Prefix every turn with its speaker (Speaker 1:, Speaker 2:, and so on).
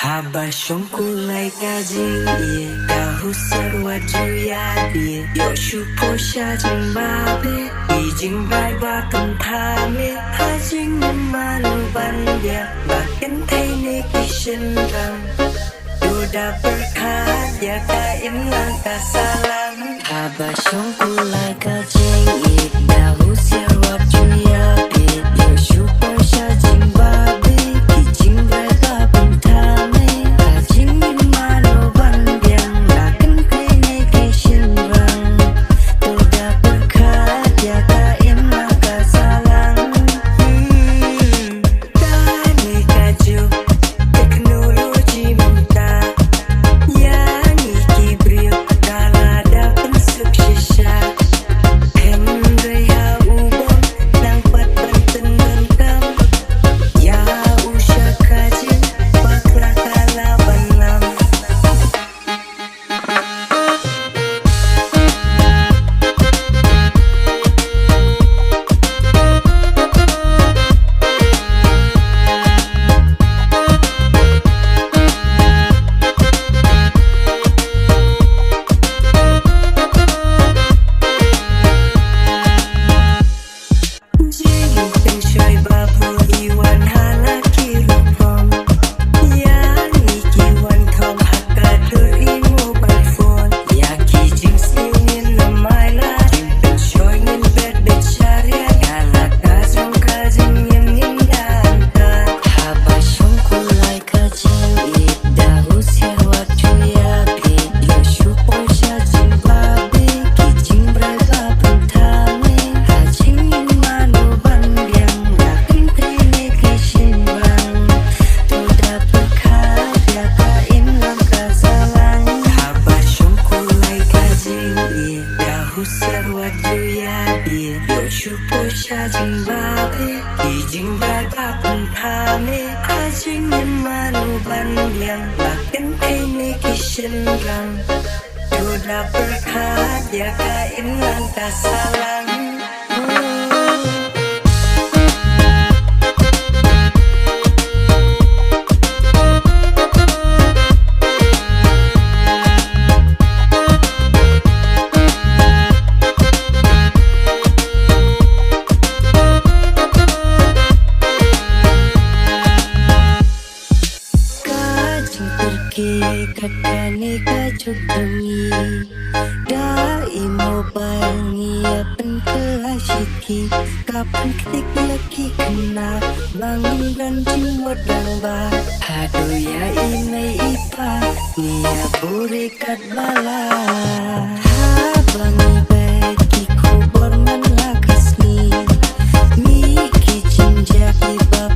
Speaker 1: Habashonku laika jingie Kahusar wajuya dia Yoshu posha jimbabe Ijing bai ba kentame Hajing malu bandia Bahkan teine kishin ram Duda berkat ya kain langkah salam Habashonku laika jingie Kahusar wajuya dia Yoshu posha jimbabe Ijing bai ba kentame Duda berkat ya kain langkah salam Kadani kajuk bengi Dai mau bangi Apen keasyiki Kapan ketik laki kena Bangun dan jimut dan bah Aduh ya imei ipa Nia burikat bala Habangi beki kubor man lakas ni Miki cinjak iba